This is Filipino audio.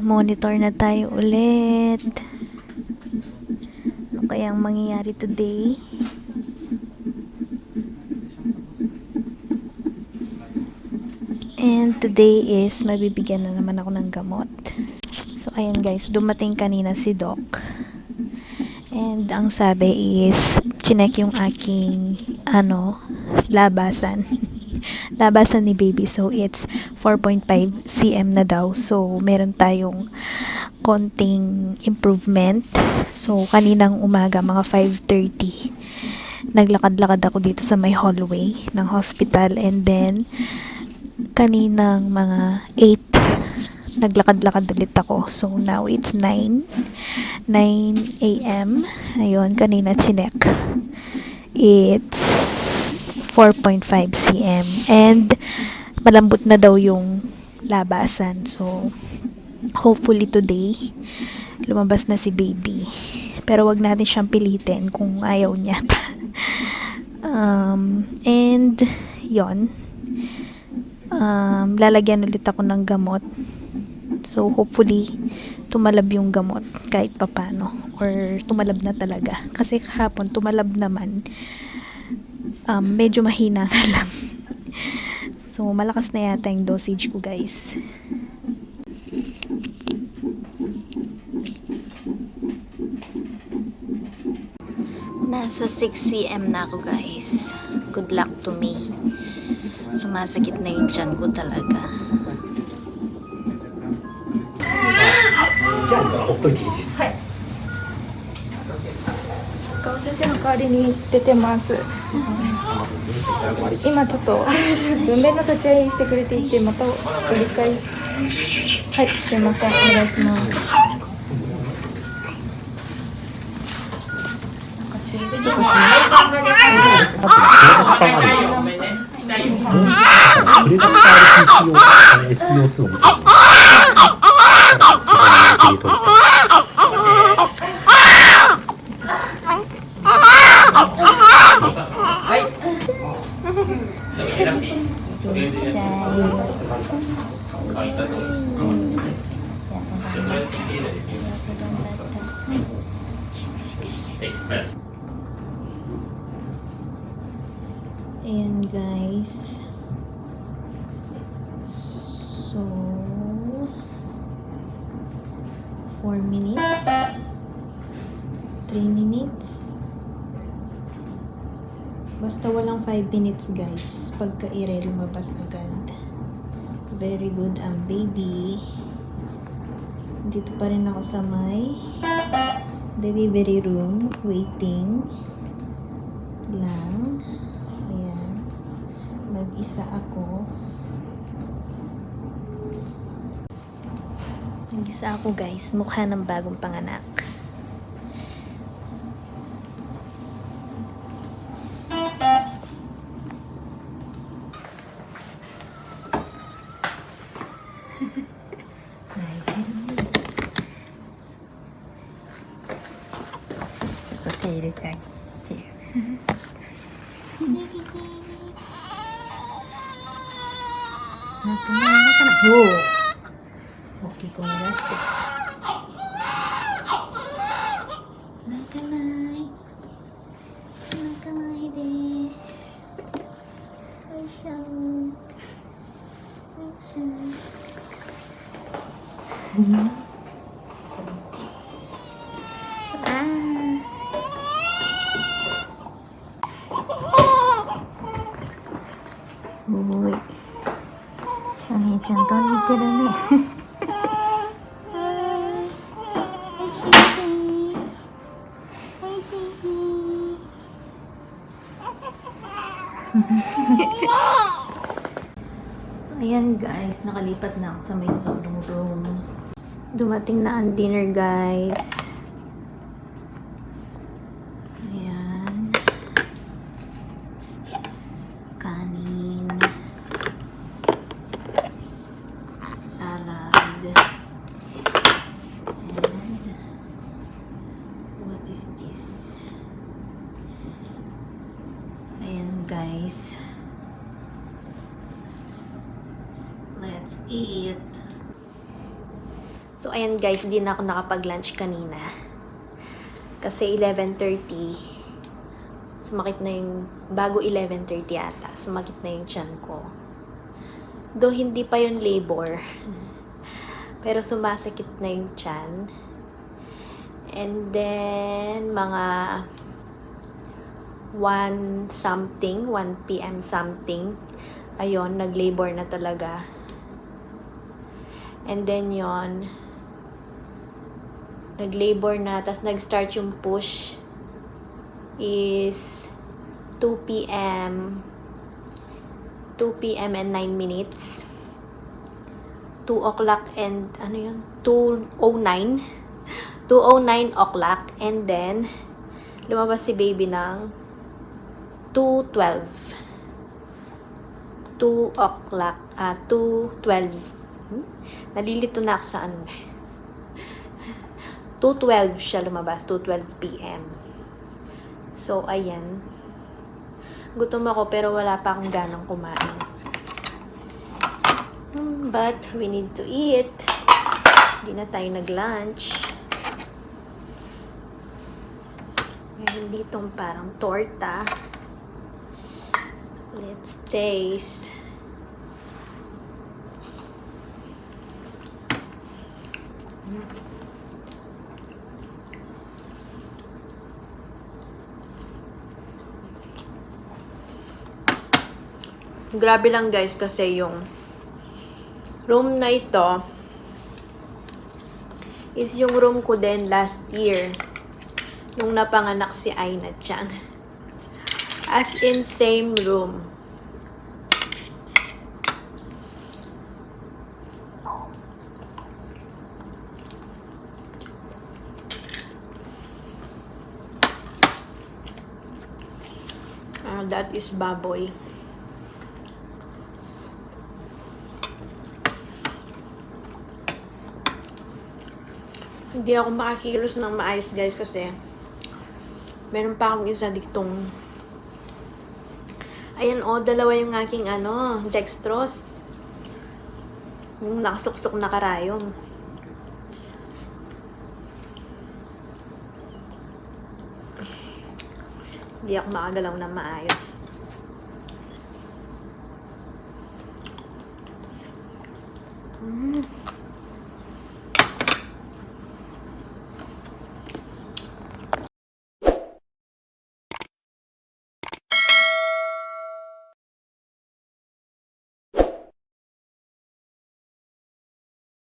Monitor na tayo ulit. Ano kayang mangyayari today? And today is mabibigyan na naman ako ng gamot. So ayan guys, dumating kanina si Doc. And ang sabi is chinek yung aking labasan. Labasan ni baby. So it's 4.5 cm na daw. So meron tayong konting improvement. So kaninang umaga mga 5:30 naglakad-lakad ako dito sa may hallway ng hospital, and then kaninang mga 8 naglakad-lakad ulit ako. So now it's 9 a.m. Ayun, kanina chinek. It's 4.5 cm and malambot na daw yung labasan. So hopefully today lumabas na si baby. Pero wag natin siyang pilitin kung ayaw niya pa. And yon. Lalagyan ulit ako ng gamot. So hopefully tumalab yung gamot kahit papano, or tumalab na talaga. Kasi kahapon tumalab naman. Medyo mahina na lang. So malakas na yata yung dosage ko guys. Nasa 6 cm na ako guys. Good luck to me. Sumasakit na yung tiyan ko talaga. じゃあほっといていいです。はい。川先生の代わりに出てます。今ちょっと分娩の立ち会いしてくれていて、また折り返し。はい、すいません、お願いします。それだけ SPO2 を見てAyan guys. So 4 minutes, 3 minutes, basta walang 5 minutes guys pagka lumabas agad. Very good ang baby. Dito pa rin ako sa may delivery room waiting lang. Ayan, mag-isa ako. Mag-isa ako guys, mukha ng bagong panganak. Okay, kung nalaste. Nakalay. Nakalay din. Ay siya. Ay siya. Uy. Ay,ちゃんと似てるね。So ayan guys, nakalipat na ako sa may solong room. Dumating na ang dinner guys. Ayan. Kanin. Salad. And what is this? Ayan guys. Let's eat. So, ayan guys, hindi na ako nakapag-lunch kanina. Kasi 11:30, sumakit na yung, bago 11:30 ata, sumakit na yung tiyan ko. Though hindi pa yung labor, pero sumasakit na yung tiyan. And then, mga 1 p.m. something, ayun, nag-labor na talaga. And then yon, nag-labor na, tas nag-start yung push is 2 p.m. and 9 minutes. 2 o'clock and, ano yun? 2:09 o'clock. And then, lumabas si baby ng 2:12. 2 o'clock, 2:12. Nalilito na ako sa ano. 2:12 siya lumabas, 2:12 p.m. So, ayan. Gutom ako pero wala pa akong ganang kumain. But, we need to eat. Hindi na tayo nag-lunch. Meron ditong parang torta. Let's taste. Grabe lang guys kasi yung room na ito is yung room ko din last year nung napanganak si Aina Chang. As in same room. That is baboy. Hindi ako makakilos ng maayos guys kasi meron pa akong isa ditong, ayan dalawa yung aking dextrose, yung nakasuksok na karayom. Hindi ako makagalaw ng maayos.